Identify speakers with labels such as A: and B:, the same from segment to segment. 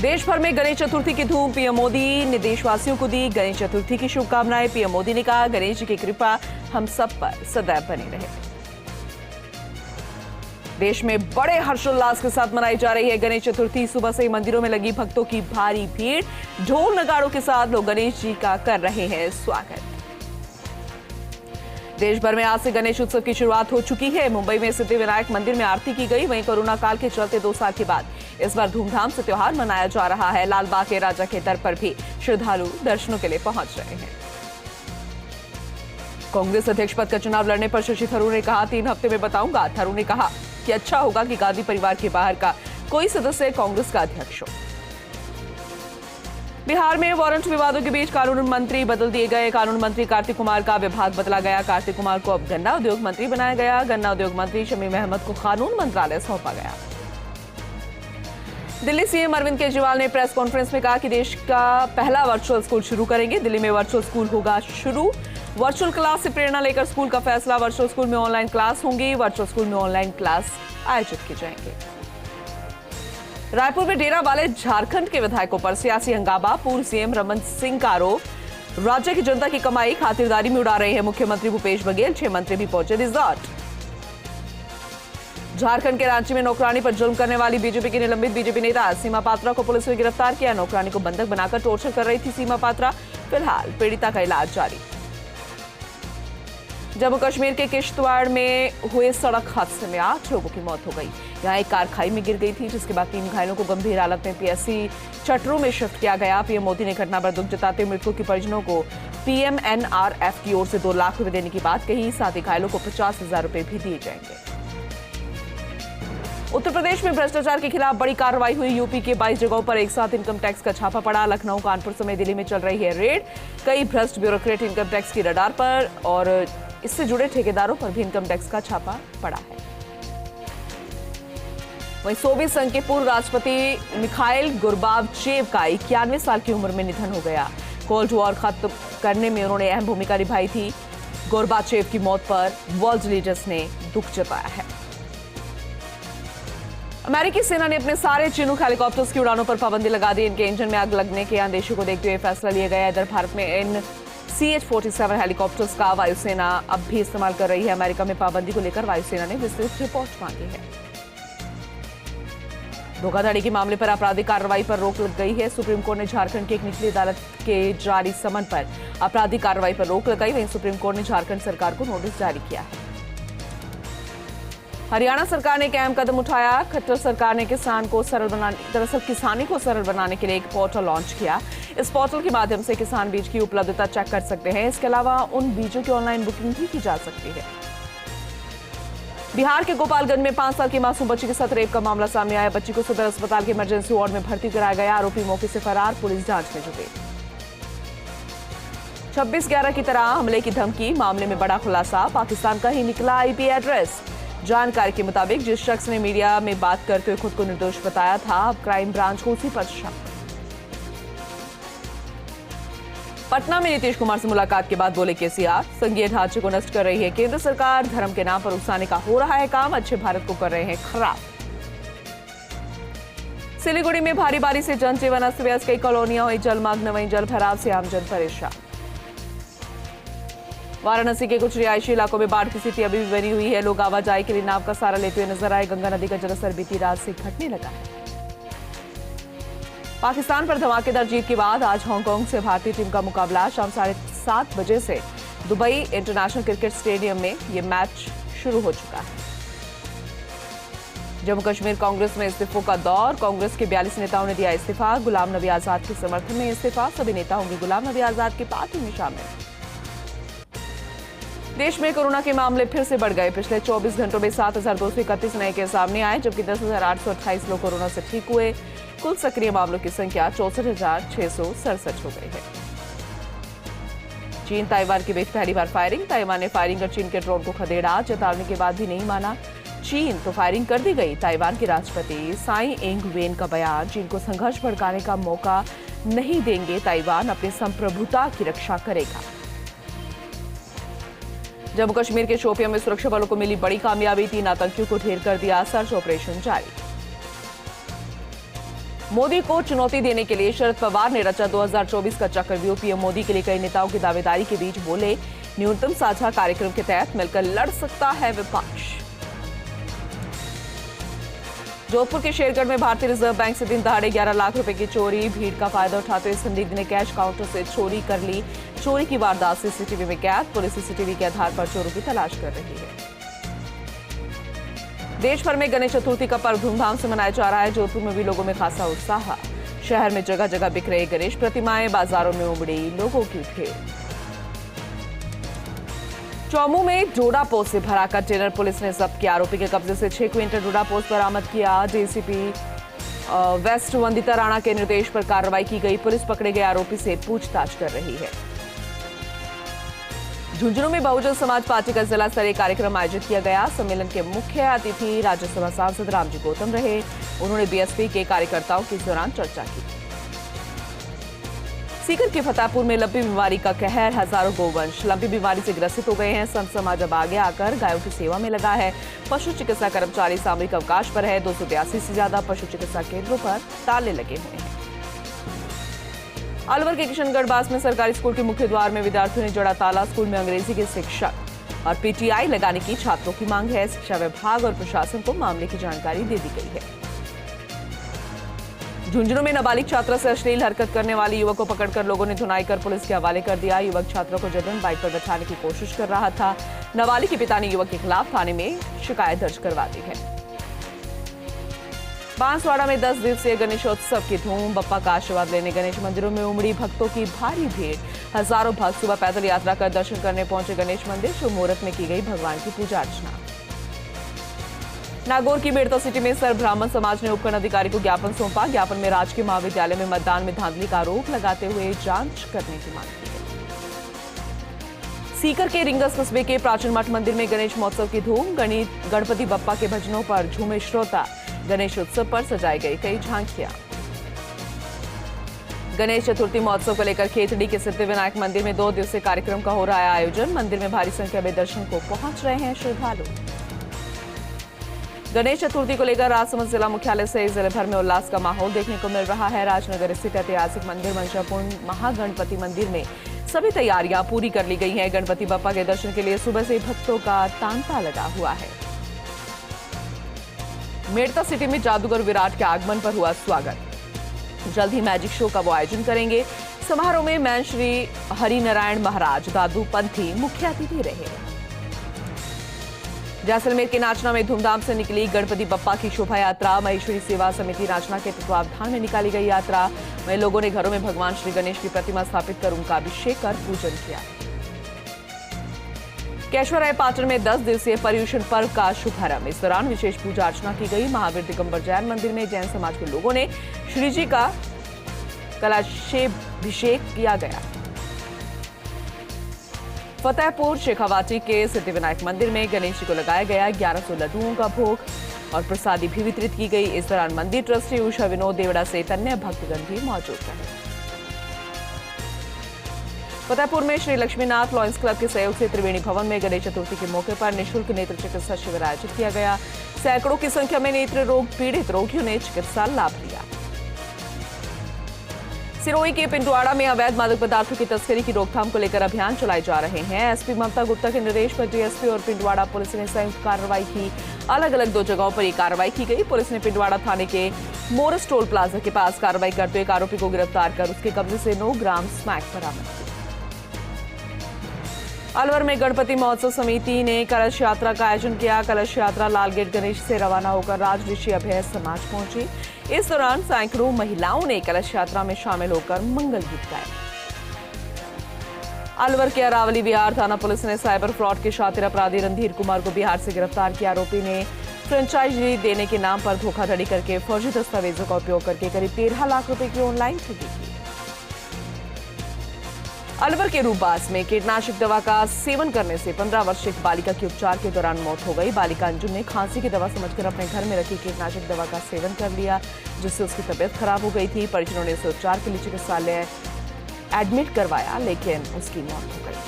A: देश भर में गणेश चतुर्थी की धूम। पीएम मोदी ने देशवासियों को दी गणेश चतुर्थी की शुभकामनाएं। पीएम मोदी ने कहा, गणेश जी की कृपा हम सब पर सदैव बनी रहे। देश में बड़े हर्षोल्लास के साथ मनाई जा रही है गणेश चतुर्थी। सुबह से ही मंदिरों में लगी भक्तों की भारी भीड़। ढोल नगाड़ों के साथ लोग गणेश जी का कर रहे हैं स्वागत। देश भर में आज से गणेश उत्सव की शुरुआत हो चुकी है। मुंबई में सिद्धिविनायक मंदिर में आरती की गई। वहीं कोरोना काल के चलते 2 साल के बाद इस बार धूमधाम से त्योहार मनाया जा रहा है। लालबाग के राजा के दर पर भी श्रद्धालु दर्शनों के लिए पहुंच रहे हैं। कांग्रेस अध्यक्ष पद का चुनाव लड़ने पर शशि थरूर ने कहा, 3 हफ्ते में बताऊंगा। थरूर ने कहा कि अच्छा होगा कि गांधी परिवार के बाहर का कोई सदस्य कांग्रेस का अध्यक्ष हो। बिहार में वारंट विवादों के बीच कानून मंत्री बदल दिए गए। कानून मंत्री कार्तिक कुमार का विभाग बदला गया। कार्तिक कुमार को अब गन्ना उद्योग मंत्री बनाया गया। गन्ना उद्योग मंत्री शमीम अहमद को कानून मंत्रालय सौंपा गया। दिल्ली सीएम अरविंद केजरीवाल ने प्रेस कॉन्फ्रेंस में कहा कि देश का पहला वर्चुअल स्कूल शुरू करेंगे। दिल्ली में वर्चुअल स्कूल होगा शुरू। वर्चुअल क्लास से प्रेरणा लेकर स्कूल का फैसला। वर्चुअल स्कूल में ऑनलाइन क्लास होंगी। वर्चुअल स्कूल में ऑनलाइन क्लास आयोजित की जाएंगे। रायपुर में डेरा वाले झारखंड के विधायकों पर सियासी हंगामा। पूर्व सीएम रमन सिंह का आरोप, राज्य की जनता की कमाई खातिरदारी में उड़ा रहे हैं मुख्यमंत्री भूपेश बघेल। 6 मंत्री भी पहुंचे रिजॉर्ट। झारखंड के रांची में नौकरानी पर जुल्म करने वाली बीजेपी की निलंबित बीजेपी नेता सीमा पात्रा को पुलिस ने गिरफ्तार किया। नौकरानी को बंधक बनाकर टॉर्चर कर रही थी सीमा पात्रा। फिलहाल पीड़िता का इलाज जारी। जम्मू कश्मीर के किश्तवाड़ में हुए सड़क हादसे में 8 लोगों की मौत हो गई। यहां एक कार खाई में गिर गई थी, जिसके बाद 3 घायलों को गंभीर हालत में पीएससी चटरू में शिफ्ट किया गया। पीएम मोदी ने घटना पर दुख जताते हुए मृतकों के परिजनों को पीएमएनआरएफ की ओर से 2 लाख रुपए देने की बात कही। साथ ही घायलों को 50,000 रुपए भी दिए जाएंगे। उत्तर प्रदेश में भ्रष्टाचार के खिलाफ बड़ी कार्रवाई हुई। यूपी के 22 जगहों पर एक साथ इनकम टैक्स का छापा पड़ा। लखनऊ, कानपुर समेत दिल्ली में चल रही है रेड। कई भ्रष्ट ब्यूरोक्रेट इनकम टैक्स की रडार पर और इससे जुड़े ठेकेदारों पर भी इनकम टैक्स का छापा पड़ा है। वहीं सोवियत संघ के पूर्व राष्ट्रपति मिखाइल गोर्बाचेव का 91 साल की उम्र में निधन हो गया। कोल्ड वॉर खत्म करने में उन्होंने अहम भूमिका निभाई थी। गोर्बाचेव की मौत पर वर्ल्ड लीडर्स ने दुख जताया है। अमेरिकी सेना ने अपने सारे चिनूक हेलीकॉप्टर्स की उड़ानों पर पाबंदी लगा दी। इनके इंजन में आग लगने के अंदेशे को देखते हुए फैसला लिया गया। इधर भारत में इन CH-47 हेलीकॉप्टर्स का वायुसेना अब भी इस्तेमाल कर रही है। अमेरिका में पाबंदी को लेकर वायुसेना ने विस्तृत रिपोर्ट मांगी है। धोखाधड़ी के मामले पर आपराधिक कार्रवाई पर रोक लग गई है। सुप्रीम कोर्ट ने झारखंड की एक निचली अदालत के जारी समन पर आपराधिक कार्रवाई पर रोक लगाई। वहीं सुप्रीम कोर्ट ने झारखंड सरकार को नोटिस जारी किया है। हरियाणा सरकार ने एक अहम कदम उठाया। खट्टर सरकार ने किसानी को सरल बनाने के लिए एक पोर्टल लॉन्च किया। इस पोर्टल के माध्यम से किसान बीज की उपलब्धता चेक कर सकते हैं। इसके अलावा उन बीजों की ऑनलाइन बुकिंग भी की जा सकती है। बिहार के गोपालगंज में 5 साल की मासूम बच्ची के साथ रेप का मामला सामने आया। बच्ची को सदर अस्पताल के इमरजेंसी वार्ड में भर्ती कराया गया। आरोपी मौके से फरार, पुलिस जांच में जुटी। 26/11 की तरह हमले की धमकी मामले में बड़ा खुलासा। पाकिस्तान का ही निकला IP एड्रेस। जानकारी के मुताबिक जिस शख्स ने मीडिया में बात करते हुए खुद को निर्दोष बताया था, अब क्राइम ब्रांच को उसी पर शक। पटना में नीतीश कुमार से मुलाकात के बाद बोले केसीआर, संघीय ढांचे को नष्ट कर रही है केंद्र सरकार। धर्म के नाम पर उकसाने का हो रहा है काम। अच्छे भारत को कर रहे हैं खराब। सिलीगुड़ी में भारी बारिश से जनजीवन अस्त व्यस्त। कई कॉलोनियां हुई जलमग्न। वहीं जल भराव से आमजन परेशान। वाराणसी के कुछ रिहायशी इलाकों में बाढ़ की स्थिति अभी भी बनी हुई है। लोग आवाजाही के लिए नाव का सहारा लेते हुए नजर आए। गंगा नदी का जलस्तर बीती रात से घटने लगा है। पाकिस्तान पर धमाकेदार जीत के बाद आज हांगकांग से भारतीय टीम का मुकाबला। शाम 7:30 बजे से दुबई इंटरनेशनल क्रिकेट स्टेडियम में यह मैच शुरू हो चुका है। जम्मू कश्मीर कांग्रेस में इस्तीफों का दौर। कांग्रेस के 42 नेताओं ने दिया इस्तीफा। गुलाम नबी आजाद के समर्थन में इस्तीफा। सभी नेता होंगे गुलाम नबी आजाद की पार्टी में शामिल। देश में कोरोना के मामले फिर से बढ़ गए। पिछले 24 घंटों में 7,231 नए केस सामने आए, जबकि 10,828 लोग कोरोना से ठीक हुए। कुल सक्रिय मामलों की संख्या 64,667 हो गई है। चीन ताइवान के बीच पहली बार फायरिंग। ताइवान ने फायरिंग कर चीन के ड्रोन को खदेड़ा। चेतावनी के बाद भी नहीं माना चीन, तो फायरिंग कर दी गई। ताइवान के राष्ट्रपति साई इंग वेन का बयान, चीन को संघर्ष भड़काने का मौका नहीं देंगे। ताइवान अपनी संप्रभुता की रक्षा करेगा। जम्मू कश्मीर के शोपियां में सुरक्षा बलों को मिली बड़ी कामयाबी। 3 आतंकियों को ढेर कर दिया। सर्च ऑपरेशन जारी। मोदी को चुनौती देने के लिए शरद पवार ने रचा 2024 का चक्रव्यूह। पीएम मोदी के लिए कई नेताओं की दावेदारी के बीच बोले, न्यूनतम साझा कार्यक्रम के तहत मिलकर लड़ सकता है विपक्ष। जोधपुर के शेरगढ़ में भारतीय रिजर्व बैंक से दिन दहाड़े 11 लाख रुपए की चोरी। भीड़ का फायदा उठाते हुए संदिग्ध ने कैश काउंटर से चोरी कर ली। चोरी की वारदात सीसीटीवी में कैद। पुलिस सीसीटीवी के आधार पर चोरों की तलाश कर रही है। देश भर में गणेश चतुर्थी का पर्व धूमधाम से मनाया जा रहा है। जोधपुर में भी लोगों में खासा उत्साह। शहर में जगह जगह बिक रहे गणेश प्रतिमाएं, बाजारों में उमड़ी लोगों की भीड़। चौमू में डोडा पोस्ट से भरा कंटेनर पुलिस ने जब्त किया। आरोपी के कब्जे से 6 क्विंटल डोडा पोस्ट बरामद किया। डीसीपी वेस्ट वंदिता राणा के निर्देश पर कार्रवाई की गई। पुलिस पकड़े गए आरोपी से पूछताछ कर रही है। झुंझुनू में बहुजन समाज पार्टी का जिला स्तरीय कार्यक्रम आयोजित किया गया। सम्मेलन के मुख्य अतिथि राज्यसभा सांसद रामजी गौतम रहे। उन्होंने बीएसपी के कार्यकर्ताओं के दौरान चर्चा की। सीकर के फतेहपुर में लंपी बीमारी का कहर। हजारों गोवंश लंपी बीमारी से ग्रसित हो गए हैं। संत समाज अब आगे आकर गायों की सेवा में लगा है। पशु चिकित्सा कर्मचारी सामूहिक अवकाश पर है। 282 से ज्यादा पशु चिकित्सा केंद्रों पर ताले लगे हुए हैं। अलवर के किशनगढ़ बास में सरकारी स्कूल के मुख्य द्वार में विद्यार्थियों ने जड़ा ताला। स्कूल में अंग्रेजी के शिक्षक और पीटीआई लगाने की छात्रों की मांग है। शिक्षा विभाग और प्रशासन को मामले की जानकारी दे दी गई है। झुंझुनू में नाबालिग छात्रा से अश्लील हरकत करने वाली युवक को पकड़कर लोगों ने धुनाई कर पुलिस के हवाले कर दिया। युवक छात्रा को जबरन बाइक पर बैठाने की कोशिश कर रहा था। नाबालिग के पिता ने युवक के खिलाफ थाने में शिकायत दर्ज करवा दी है। बांसवाड़ा में 10 दिवसीय गणेशोत्सव की धूम। बप्पा का आशीर्वाद लेने गणेश मंदिरों में उमड़ी भक्तों की भारी भीड़। हजारों भक्त सुबह पैदल यात्रा कर दर्शन करने पहुंचे गणेश मंदिर। शुभ मुहूर्त में की गई भगवान की पूजा अर्चना। नागौर की मेड़ता सिटी में सर ब्राह्मण समाज ने उपखंड अधिकारी को ज्ञापन सौंपा। ज्ञापन में राजकीय महाविद्यालय में मतदान में धांधली का आरोप लगाते हुए जांच करने की मांग की है। सीकर के रिंगस कस्बे के प्राचीन मठ मंदिर में गणेश महोत्सव की धूम। गणपति बप्पा के भजनों पर झूमे श्रोता। गणेश उत्सव पर सजाई गई कई झांकियां। गणेश चतुर्थी महोत्सव को लेकर खेतड़ी के सिद्धिविनायक मंदिर में 2 दिवसीय कार्यक्रम का हो रहा है आयोजन। मंदिर में भारी संख्या में दर्शन को पहुंच रहे हैं श्रद्धालु। गणेश चतुर्थी को लेकर राजसमंद जिला मुख्यालय से जिले भर में उल्लास का माहौल देखने को मिल रहा है। राजनगर स्थित ऐतिहासिक मंदिर मंशापूर्ण महागणपति मंदिर में सभी तैयारियां पूरी कर ली गई हैं। गणपति बप्पा के दर्शन के लिए सुबह से भक्तों का तांता लगा हुआ है। मेड़ता सिटी में जादूगर विराट के आगमन पर हुआ स्वागत। जल्द ही मैजिक शो का वो आयोजन करेंगे। समारोह में महंत श्री हरिनारायण महाराज दादू पंथी मुख्य अतिथि रहे। जैसलमेर के नाचना में धूमधाम से निकली गणपति बप्पा की शोभा यात्रा। महेश्वरी सेवा समिति नाचना के तत्वावधान में निकाली गई यात्रा। वहीं लोगों ने घरों में भगवान श्री गणेश की प्रतिमा स्थापित कर उनका अभिषेक कर पूजन किया। केशवराय पाटन में 10 दिवसीय पर्युषण पर्व का शुभारंभ। इस दौरान विशेष पूजा अर्चना की गई। महावीर दिगंबर जैन मंदिर में जैन समाज के लोगों ने श्री जी का कलशाभिषेक किया गया। फतेहपुर शेखावाटी के सिद्धिविनायक मंदिर में गणेश जी को लगाया गया 1100 लड्डुओं का भोग और प्रसादी भी वितरित की गई। इस दौरान मंदिर ट्रस्टी उषा विनोद देवड़ा सहित अन्य भक्तगण भी मौजूद रहे। फतेहपुर में श्री लक्ष्मीनाथ लॉयंस क्लब के सहयोग से त्रिवेणी भवन में गणेश चतुर्थी के मौके पर निःशुल्क नेत्र चिकित्सा शिविर आयोजित किया गया। सैकड़ों की संख्या में नेत्र रोग पीड़ित रोगियों ने चिकित्सा लाभ लिया। सिरोही के पिंडवाड़ा में अवैध मादक पदार्थों की तस्करी की रोकथाम को लेकर अभियान चलाए जा रहे हैं। एसपी ममता गुप्ता के निर्देश पर डीएसपी और पिंडवाड़ा पुलिस ने संयुक्त कार्रवाई की। अलग अलग 2 जगहों पर यह कार्रवाई की गई। पुलिस ने पिंडवाड़ा थाने के मोरस टोल प्लाजा के पास कार्रवाई करते हुए एक आरोपी को गिरफ्तार कर उसके कब्जे से 9 ग्राम स्मैक बरामद किया। अलवर में गणपति महोत्सव समिति ने कलश यात्रा का आयोजन किया। कलश यात्रा लालगेट गणेश से रवाना होकर राजऋषि अभय समाज पहुंची। इस दौरान सैकड़ों महिलाओं ने कलश यात्रा में शामिल होकर मंगल गीत गाए। अलवर के अरावली बिहार थाना पुलिस ने साइबर फ्रॉड के शातिर अपराधी रणधीर कुमार को बिहार से गिरफ्तार किया। आरोपी ने फ्रेंचाइजी देने के नाम पर धोखाधड़ी करके फर्जी दस्तावेजों का उपयोग करके करीब 13 लाख रुपए की ऑनलाइन ठगी की। अलवर के रूपबास में कीटनाशक दवा का सेवन करने से 15 वर्षीय बालिका की उपचार के दौरान मौत हो गई। बालिका अंजुम ने खांसी की दवा समझकर अपने घर में रखी कीटनाशक दवा का सेवन कर लिया, जिससे उसकी तबीयत खराब हो गई थी। परिजनों ने उसे उपचार के लिए चिकित्सालय एडमिट करवाया, लेकिन उसकी मौत हो गई।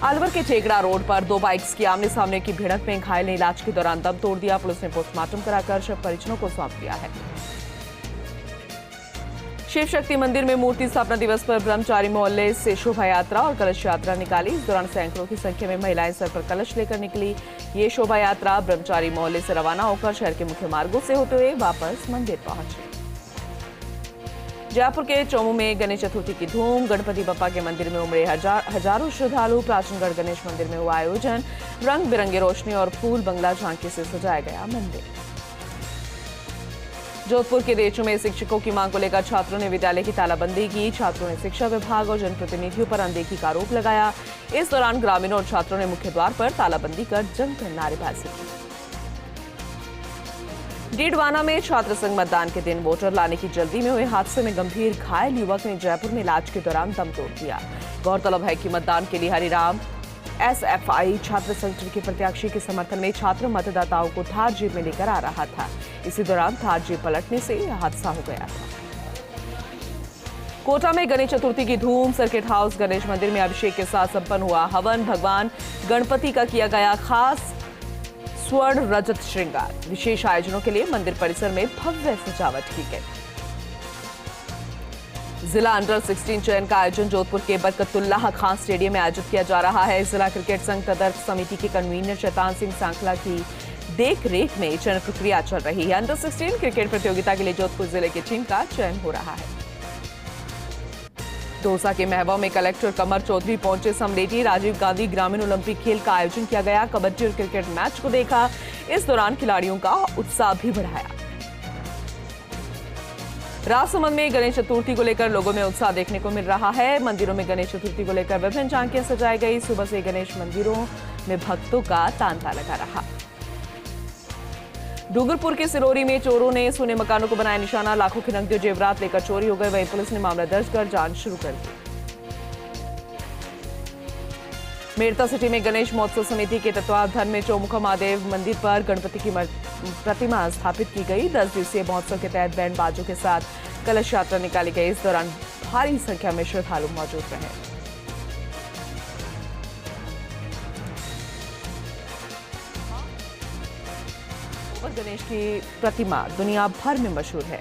A: अलवर के चेगड़ा रोड पर दो बाइक्स की आमने सामने की भिड़ंत में घायल ने इलाज के दौरान दम तोड़ दिया। पुलिस ने पोस्टमार्टम कराकर शव परिजनों को सौंप दिया है। शिव शक्ति मंदिर में मूर्ति स्थापना दिवस पर ब्रह्मचारी मोहल्ले से शोभा यात्रा और कलश यात्रा निकाली। इस दौरान सैकड़ों की संख्या में महिलाएं सर पर कलश लेकर निकली। ये शोभा यात्रा ब्रह्मचारी मोहल्ले से रवाना होकर शहर के मुख्य मार्गों से होते हुए वापस मंदिर पहुंची। जयपुर के चौमू में गणेश चतुर्थी की धूम। गणपति बप्पा के मंदिर में उमड़े हजारों श्रद्धालु। प्राचीनगढ़ गणेश मंदिर में हुआ आयोजन। रंग बिरंगे रोशनी और फूल बंगला झांकी से सजाया गया मंदिर। जोधपुर के देचू में शिक्षकों की मांग को लेकर छात्रों ने विद्यालय की तालाबंदी की। छात्रों ने शिक्षा विभाग और जनप्रतिनिधियों पर अनदेखी का आरोप लगाया। इस दौरान ग्रामीणों और छात्रों ने मुख्य द्वार पर तालाबंदी कर जमकर नारेबाजी की। डीडवाना में छात्र संघ मतदान के दिन वोटर लाने की जल्दी में हुए हादसे में गंभीर घायल युवक ने जयपुर में इलाज के दौरान दम तोड़ दिया। गौरतलब है कि मतदान के लिए हरिराम एसएफआई छात्र संघ के प्रत्याशी के समर्थन में छात्र मतदाताओं को थार जीप में लेकर आ रहा था। इसी दौरान थार जीप पलटने से यह हादसा हो गया था। कोटा में गणेश चतुर्थी की धूम। सर्किट हाउस गणेश मंदिर में अभिषेक के साथ संपन्न हुआ हवन। भगवान गणपति का किया गया खास स्वर्ण रजत श्रृंगार। विशेष आयोजनों के लिए मंदिर परिसर में भव्य सजावट की गई। जिला अंडर 16 चयन का आयोजन जोधपुर के बरकतुल्लाह खान स्टेडियम में आयोजित किया जा रहा है। जिला क्रिकेट संघ तदर्थ समिति के कन्वीनर शैतान सिंह सांखला की देख रेख में चयन प्रक्रिया चल रही है। अंडर 16 क्रिकेट प्रतियोगिता के लिए जोधपुर जिले की टीम का चयन हो रहा है। दौसा के महवा में कलेक्टर कमर चौधरी पहुंचे समलेटी। राजीव गांधी ग्रामीण ओलंपिक खेल का आयोजन किया गया। कबड्डी और क्रिकेट मैच को देखा। इस दौरान खिलाड़ियों का उत्साह भी बढ़ाया। राजसमंद में गणेश चतुर्थी को लेकर लोगों में उत्साह देखने को मिल रहा है। मंदिरों में गणेश चतुर्थी को लेकर विभिन्न झांकियां सजाई गई। सुबह से गणेश मंदिरों में भक्तों का तांता लगा रहा। डूंगरपुर के सिरोरी में चोरों ने सोने मकानों को बनाया निशाना। लाखों के नकदी और जेवरात लेकर चोरी हो गए। वहीं पुलिस ने मामला दर्ज कर जांच शुरू कर दी। मेड़ता सिटी में गणेश महोत्सव समिति के तत्वावधान में चौमुखा महादेव मंदिर पर गणपति की प्रतिमा स्थापित की गई। 10 दिवसीय महोत्सव के तहत बैंड बाजों के साथ कलश यात्रा निकाली गई। इस दौरान भारी संख्या में श्रद्धालु मौजूद रहे। गोबर गणेश की प्रतिमा दुनिया भर में मशहूर है।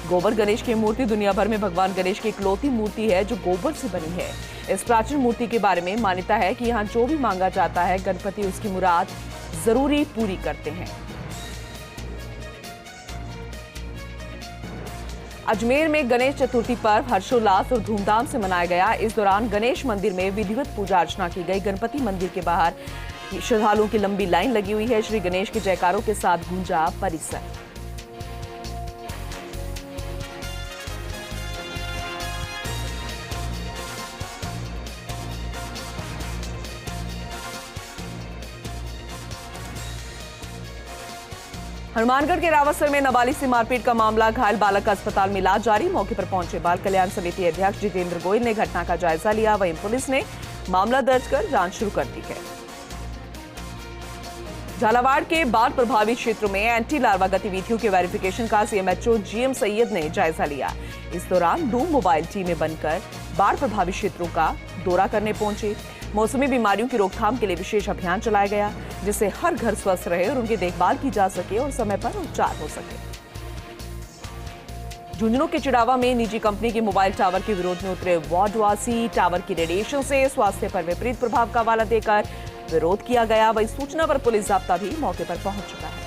A: गोबर गणेश की मूर्ति दुनिया भर में भगवान गणेश की इकलौती मूर्ति है जो गोबर से बनी है। इस प्राचीन मूर्ति के बारे में मान्यता है कि यहाँ जो भी मांगा जाता है गणपति उसकी मुराद जरूरी पूरी करते हैं। अजमेर में गणेश चतुर्थी पर्व हर्षोल्लास और धूमधाम से मनाया गया। इस दौरान गणेश मंदिर में विधिवत पूजा अर्चना की गई। गणपति मंदिर के बाहर श्रद्धालुओं की लंबी लाइन लगी हुई है। श्री गणेश के जयकारों के साथ गूंजा परिसर। हनुमानगढ़ के रावतसर में नाबालिग से मारपीट का मामला। घायल बालक का अस्पताल में इलाज जारी। मौके पर पहुंचे बाल कल्याण समिति अध्यक्ष जितेंद्र गोयल ने घटना का जायजा लिया। वहीं पुलिस ने मामला दर्ज कर जांच शुरू कर दी है। झालावाड़ के बाढ़ प्रभावित क्षेत्रों में एंटी लार्वा गतिविधियों के वेरिफिकेशन का सीएमएचओ जीएम सैयद ने जायजा लिया। इस दौरान 2 मोबाइल टीमें बनकर बाढ़ प्रभावित क्षेत्रों का दौरा करने पहुंचे। मौसमी बीमारियों की रोकथाम के लिए विशेष अभियान चलाया गया जिससे हर घर स्वस्थ रहे और उनकी देखभाल की जा सके और समय पर उपचार हो सके। झुंझुनू के चिड़ावा में निजी कंपनी के मोबाइल टावर के विरोध में उतरे वार्डवासी। टावर की रेडिएशन से स्वास्थ्य पर विपरीत प्रभाव का हवाला देकर विरोध किया गया। वही सूचना पर पुलिस जाब्ता भी मौके पर पहुंच चुका है।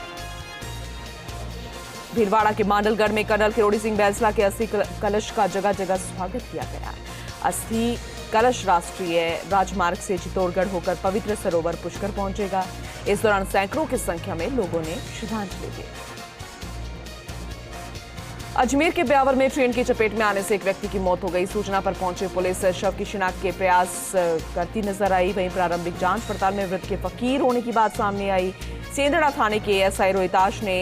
A: भीलवाड़ा के मांडलगढ़ में कर्नल किरोड़ी सिंह बैंसला के अस्थि कलश का जगह जगह स्वागत किया गया। अस्थि कलश राष्ट्रीय राजमार्ग से चित्तौड़गढ़ होकर पवित्र सरोवर पुष्कर पहुंचेगा। इस दौरान सैकड़ों की संख्या में लोगों ने श्रद्धांजलि दी। अजमेर के ब्यावर में ट्रेन की चपेट में आने से एक व्यक्ति की मौत हो गई। सूचना पर पहुंचे पुलिस शव की शिनाख्त के प्रयास करती नजर आई। वहीं प्रारंभिक जांच पड़ताल में मृत के फकीर होने की बात सामने आई। सेंधड़ा थाने के एसआई रोहिताश ने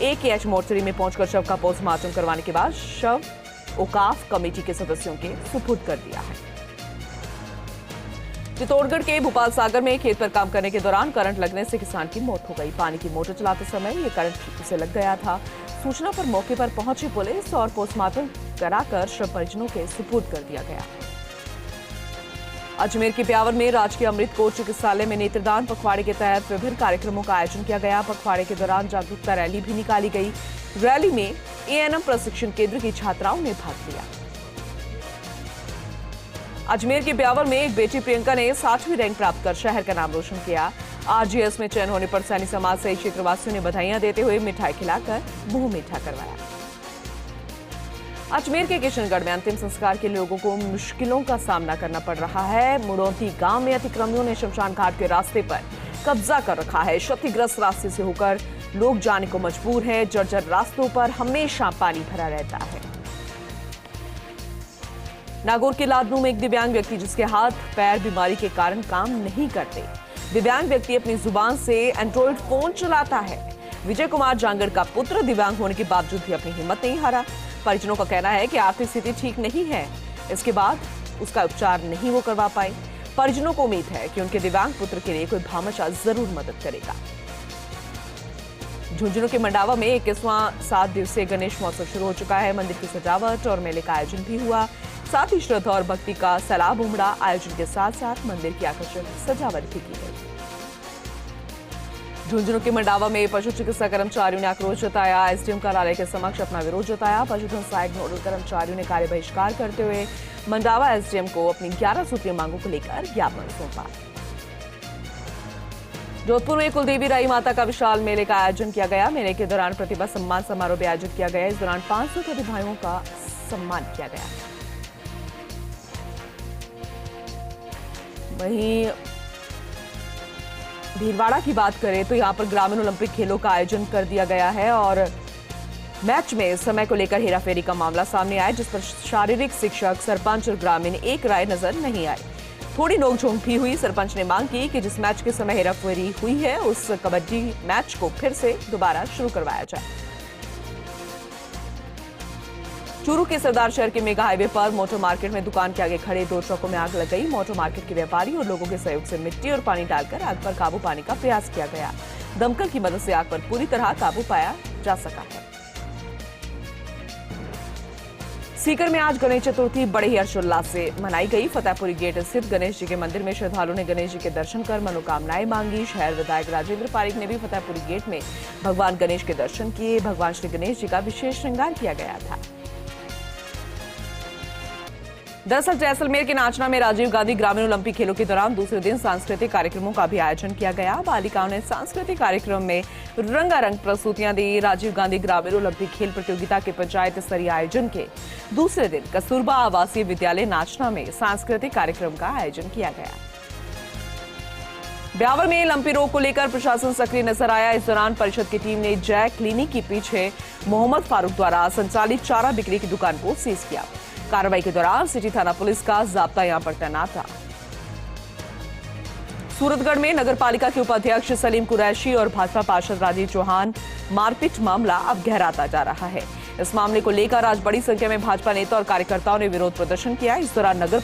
A: एकेएच मोर्चरी में पहुंचकर शव का पोस्टमार्टम करवाने के बाद शव औकाफ कमेटी के सदस्यों के सुपुर्द कर दिया है। चित्तौड़गढ़ के भोपाल सागर में खेत पर काम करने के दौरान करंट लगने से किसान की मौत हो गई। पानी की मोटर चलाते समय ये करंट उसे लग गया था। सूचना पर मौके पर पहुंची पुलिस और पोस्टमार्टम कराकर शव परिजनों के सुपुर्द कर दिया गया। अजमेर के ब्यावर में राजकीय अमृत कौर चिकित्सालय में नेत्रदान पखवाड़े के तहत विभिन्न कार्यक्रमों का आयोजन किया गया। पखवाड़े के दौरान जागरूकता रैली भी निकाली गई। रैली में एएनएम प्रशिक्षण केंद्र की छात्राओं ने भाग लिया। अजमेर के ब्यावर में एक बेटी प्रियंका ने 60वीं रैंक प्राप्त कर शहर का नाम रोशन किया। आरजीएस में चयन होने पर सैनी समाज सहित क्षेत्रवासियों ने बधाइयां देते हुए मिठाई खिलाकर मुंह मीठा करवाया। अजमेर के किशनगढ़ में अंतिम संस्कार के लोगों को मुश्किलों का सामना करना पड़ रहा है। मुड़ौती गांव में अतिक्रमियों ने शमशान घाट के रास्ते पर कब्जा कर रखा है। क्षतिग्रस्त रास्ते से होकर लोग जाने को मजबूर हैं। जर्जर रास्तों पर हमेशा पानी भरा रहता है। नागौर के लादनू में एक दिव्यांग व्यक्ति जिसके हाथ पैर बीमारी के कारण काम नहीं करते। दिव्यांग व्यक्ति अपनी जुबान से एंड्रॉइड फोन चलाता है। विजय कुमार जांगड़ का पुत्र दिव्यांग होने के बावजूद भी अपनी हिम्मत नहीं हारा। परिजनों का कहना है कि आर्थिक स्थिति ठीक नहीं है, इसके बाद उसका उपचार नहीं वो करवा पाए। परिजनों को उम्मीद है कि उनके दिव्यांग पुत्र के लिए कोई भामाशाह जरूर मदद करेगा। झुंझुनू के मंडावा में 21वां 7 दिवसीय गणेश महोत्सव शुरू हो चुका है। मंदिर की सजावट और मेले का आयोजन भी हुआ। साथ ही श्रद्धा और भक्ति का सैलाब उमड़ा। आयोजन के साथ साथ मंदिर की आकर्षक सजावट भी की गई। झुंझुनू के मंडावा में पशु चिकित्सा कर्मचारियों ने आक्रोश जताया। एसडीएम कार्यालय के समक्ष अपना विरोध जताया। पशुधन सहायक नोडल कर्मचारियों ने कार्य बहिष्कार करते हुए मंडावा एसडीएम को अपनी 11 सूत्रीय मांगों को लेकर ज्ञापन सौंपा। जोधपुर में कुलदेवी राई माता का विशाल मेले का आयोजन किया गया। मेले के दौरान प्रतिभा सम्मान समारोह भी आयोजित किया गया। इस दौरान 500 प्रतिभागियों का सम्मान किया गया। वहीं भीलवाड़ा की बात करें तो यहां पर ग्रामीण ओलंपिक खेलों का आयोजन कर दिया गया है और मैच में समय को लेकर हेराफेरी का मामला सामने आया, जिस पर शारीरिक शिक्षक, सरपंच और ग्रामीण एक राय नजर नहीं आए। थोड़ी नोकझोंक भी हुई। सरपंच ने मांग की कि जिस मैच के समय हेराफेरी हुई है उस कबड्डी मैच को फिर से दोबारा शुरू करवाया जाए। चूरू के सरदार शहर के मेगा हाईवे पर मोटर मार्केट में दुकान के आगे खड़े 2 ट्रकों में आग लग गई। मोटर मार्केट के व्यापारी और लोगों के सहयोग से मिट्टी और पानी डालकर आग पर काबू पाने का प्रयास किया गया। दमकल की मदद से आग पर पूरी तरह काबू पाया जा सका है। सीकर में आज गणेश चतुर्थी बड़े ही हर्षोल्लास से मनाई गई। फतेहपुरी गेट स्थित गणेश जी के मंदिर में श्रद्धालुओं ने गणेश जी के दर्शन कर मनोकामनाएं मांगी। शहर विधायक राजेंद्र पारिक ने भी फतेहपुरी गेट में भगवान गणेश के दर्शन किए। भगवान श्री गणेश जी का विशेष श्रृंगार किया गया था। दरअसल जैसलमेर के नाचना में राजीव गांधी ग्रामीण ओलंपिक खेलों के दौरान दूसरे दिन सांस्कृतिक कार्यक्रमों का भी आयोजन किया गया। बालिकाओं ने सांस्कृतिक कार्यक्रम में रंगारंग प्रस्तुतियां दी। राजीव गांधी ग्रामीण ओलंपिक खेल प्रतियोगिता के पंचायत स्तरीय आयोजन के दूसरे दिन कस्तूरबा आवासीय विद्यालय नाचना में सांस्कृतिक कार्यक्रम का आयोजन किया गया। ब्यावर में लंपी रोग को लेकर प्रशासन सक्रिय नजर आया। इस दौरान परिषद की टीम ने जय क्लिनिक के पीछे मोहम्मद फारूक द्वारा संचालित चारा बिक्री की दुकान को सीज किया। कार्रवाई के दौरान सिटी थाना पुलिस का जाब्ता यहां पर तैनात था। सूरतगढ़ में नगर पालिका के उपाध्यक्ष सलीम कुरैशी और भाजपा पार्षद राजीव चौहान मारपीट मामला अब गहराता जा रहा है। इस मामले को लेकर आज बड़ी संख्या में भाजपा नेता और कार्यकर्ताओं ने विरोध प्रदर्शन किया। इस दौरान नगर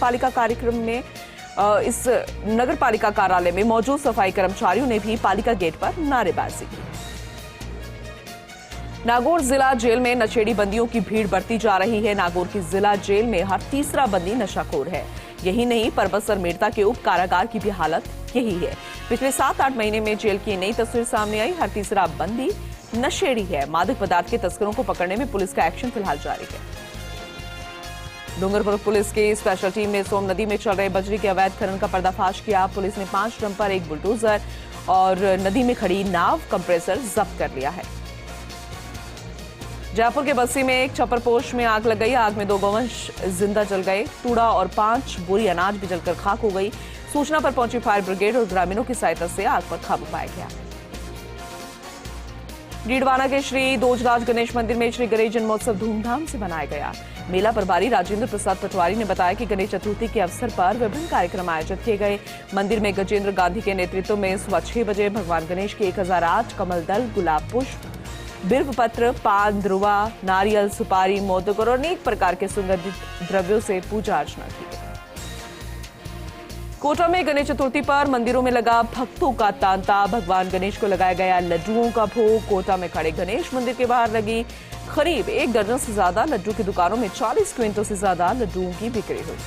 A: पालिका कार्यालय में मौजूद सफाई कर्मचारियों ने भी पालिका गेट पर नारेबाजी की। नागौर जिला जेल में नशेड़ी बंदियों की भीड़ बढ़ती जा रही है। नागौर की जिला जेल में हर तीसरा बंदी नशाखोर है। यही नहीं, परबत और मेड़ता के उप कारागार की भी हालत यही है। पिछले 7-8 महीने में जेल की नई तस्वीर सामने आई। हर तीसरा बंदी नशेड़ी है। मादक पदार्थ के तस्करों को पकड़ने में पुलिस का एक्शन फिलहाल जारी है। डूंगरपुर पुलिस की स्पेशल टीम ने सोम नदी में चल रहे बजरी के अवैध खनन का पर्दाफाश किया। पुलिस ने 5 डंपर, 1 बुलडोजर और नदी में खड़ी नाव, कंप्रेसर जब्त कर लिया है। जयपुर के बस्सी में एक छप्परपोश में आग लग गई। आग में 2 गौवंश जिंदा जल गए। तूड़ा और 5 बोरी अनाज भी जलकर खाक हो गई। सूचना पर पहुंची फायर ब्रिगेड और ग्रामीणों की सहायता से आग पर काबू पाया गया। डीडवाना के श्री दोजराज गणेश मंदिर में श्री गणेश जन्मोत्सव धूमधाम से मनाया गया। मेला प्रभारी राजेंद्र प्रसाद पटवारी ने बताया कि गणेश चतुर्थी के अवसर पर विभिन्न कार्यक्रम आयोजित किए गए। मंदिर में गजेंद्र गांधी के नेतृत्व में सुबह 6 बजे भगवान गणेश के 1008 कमल दल, गुलाब पुष्प, बिल्व पत्र, पान, ध्रुवा, नारियल, सुपारी, मोदक और अनेक प्रकार के सुगंधित द्रव्यों से पूजा अर्चना की गई। कोटा में गणेश चतुर्थी पर मंदिरों में लगा भक्तों का तांता। भगवान गणेश को लगाया गया लड्डुओं का भोग। कोटा में खड़े गणेश मंदिर के बाहर लगी करीब 1 दर्जन से ज्यादा लड्डू की दुकानों में 40 क्विंटल से ज्यादा लड्डुओं की बिक्री हुई।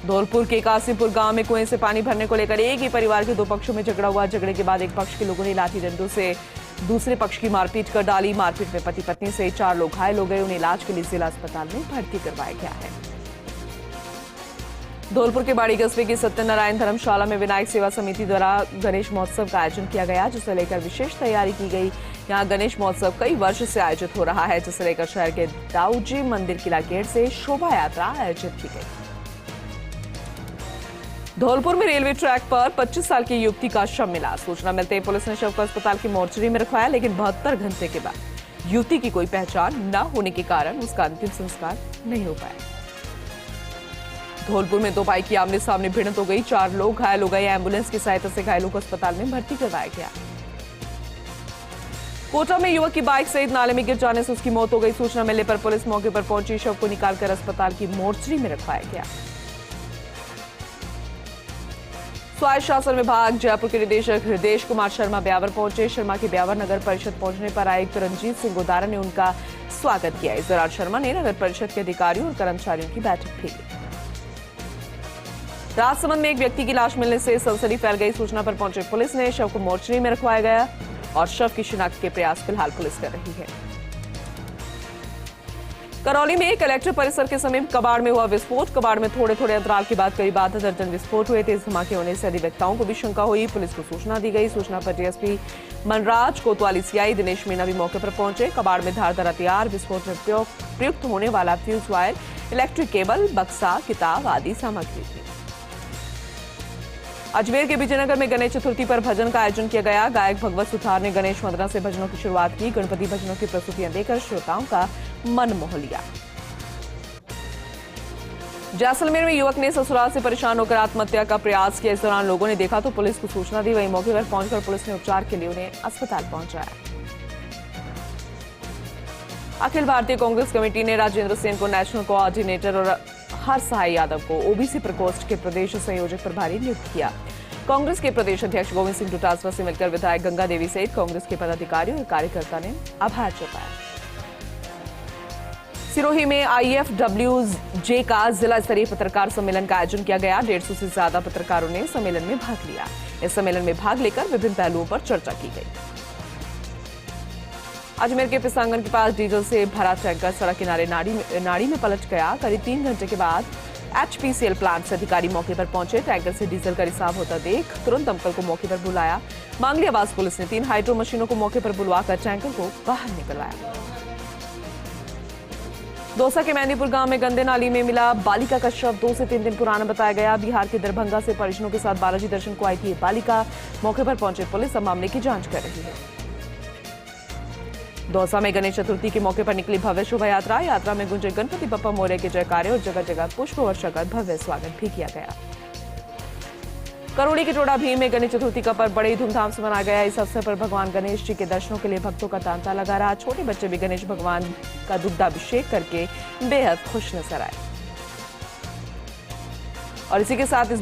A: धौलपुर के कासीपुर गांव में कुएं से पानी भरने को लेकर एक ही परिवार के दो पक्षों में झगड़ा हुआ। झगड़े के बाद एक पक्ष के लोगों ने लाठी डंडों से दूसरे पक्ष की मारपीट कर डाली। मारपीट में पति पत्नी से 4 लोग घायल हो गए। उन्हें इलाज के लिए जिला अस्पताल में भर्ती करवाया गया है। धौलपुर के बाड़ी कस्बे की सत्यनारायण धर्मशाला में विनायक सेवा समिति द्वारा गणेश महोत्सव का आयोजन किया गया, जिसे लेकर विशेष तैयारी की गई। यहाँ गणेश महोत्सव कई वर्ष से आयोजित हो रहा है, जिसे लेकर शहर के दाऊजी मंदिर किला गेट से शोभा यात्रा आयोजित की गई। धौलपुर में रेलवे ट्रैक पर 25 साल की युवती का शव मिला। सूचना मिलते ही पुलिस ने शव को अस्पताल की मोर्चरी में रखवाया, लेकिन 72 घंटे के बाद युवती की कोई पहचान न होने के कारण उसका अंतिम संस्कार नहीं हो पाया। धौलपुर में 2 बाइक की आमने सामने भिड़ंत हो गई। 4 लोग घायल हो गए। एम्बुलेंस की सहायता से घायलों को अस्पताल में भर्ती करवाया गया। कोटा में युवक की बाइक सहित नाले में गिर जाने से उसकी मौत हो गई। सूचना मिलने पर पुलिस मौके पर पहुंची। शव को निकालकर अस्पताल की मोर्चरी में रखवाया गया। स्वायत्त शासन विभाग जयपुर के निदेशक हृदय कुमार शर्मा ब्यावर पहुंचे। शर्मा के ब्यावर नगर परिषद पहुंचने पर आयुक्त रंजीत सिंह गोदारा ने उनका स्वागत किया। इस दौरान शर्मा ने नगर परिषद के अधिकारियों और कर्मचारियों की बैठक भी ली। राजसमंद में एक व्यक्ति की लाश मिलने से सनसनी फैल गई। सूचना पर पहुंचे पुलिस ने शव को मोर्चरी में रखवाया गया और शव की शिनाख्त के प्रयास फिलहाल पुलिस कर रही है। करौली में कलेक्टर परिसर के समीप कबाड़ में हुआ विस्फोट। कबाड़ में थोड़े थोड़े अंतराल के बाद करीब आधा दर्जन विस्फोट हुए। तेज धमाके होने से अधिवक्ताओं को भी शंका हुई। पुलिस को सूचना दी गई। सूचना पर डीएसपी मनराज, कोतवाली सीआई दिनेश मीना भी मौके पर पहुंचे। कबाड़ में धारदार हथियार, विस्फोट में प्रयुक्त होने वाला फ्यूज वायर, इलेक्ट्रिक केबल, बक्सा, किताब आदि सामग्री थी। अजमेर के विजयनगर में गणेश चतुर्थी पर भजन का आयोजन किया गया। गायक भगवत सुथार ने गणेश वंदना से भजनों की शुरुआत की। गणपति भजनों की प्रस्तुतियां देकर श्रोताओं का मन मोह लिया। जैसलमेर में युवक ने ससुराल से परेशान होकर आत्महत्या का प्रयास किया। इस दौरान लोगों ने देखा तो पुलिस को सूचना दी। वहीं मौके पर पहुंचकर पुलिस ने उपचार के लिए उन्हें अस्पताल पहुंचाया। अखिल भारतीय कांग्रेस कमेटी ने राजेंद्र सेन को नेशनल कोऑर्डिनेटर और हर सहाय यादव को ओबीसी प्रकोष्ठ के प्रदेश संयोजक प्रभारी नियुक्त किया। कांग्रेस के प्रदेश अध्यक्ष गोविंद सिंह डोटासरा से मिलकर विधायक गंगा देवी सहित कांग्रेस के पदाधिकारियों और कार्यकर्ता ने आभार जताया। सिरोही में आईएफडब्ल्यूजे का जिला स्तरीय पत्रकार सम्मेलन का आयोजन किया गया। 150 से ज्यादा पत्रकारों ने सम्मेलन में भाग लिया। इस सम्मेलन में भाग लेकर विभिन्न पहलुओं पर चर्चा की गई। अजमेर के पिसांगन के पास डीजल से भरा टैंकर सड़क किनारे नाड़ी में पलट गया। करीब 3 घंटे के बाद एचपीसीएल प्लांट से अधिकारी मौके पर पहुंचे। टैंकर से डीजल का रिसाव होता देख तुरंत दमकल को मौके पर बुलाया। मांगली आवास पुलिस ने 3 हाइड्रो मशीनों को मौके पर बुलवाकर टैंकर को बाहर निकलवाया। दौसा के मेहंदीपुर गांव में गंदे नाली में मिला बालिका का शव 2 से 3 दिन पुराना बताया गया। बिहार के दरभंगा से परिजनों के साथ बालाजी दर्शन को आई थी ये बालिका। मौके पर पहुंचे पुलिस अब मामले की जांच कर रही है। दौसा में गणेश चतुर्थी के मौके पर निकली भव्य शोभा यात्रा। यात्रा में गूंजे गणपति बप्पा मौर्य के जयकारे और जगह जगह पुष्प वर्षा कर भव्य स्वागत भी किया गया। करौली के टोडा भीम में गणेश चतुर्थी का पर्व बड़े ही धूमधाम से मनाया गया। इस अवसर पर भगवान गणेश जी के दर्शनों के लिए भक्तों का तांता लगा रहा। छोटे बच्चे भी गणेश भगवान का दुग्धाभिषेक करके बेहद खुश नजर आए। और इसी के साथ इस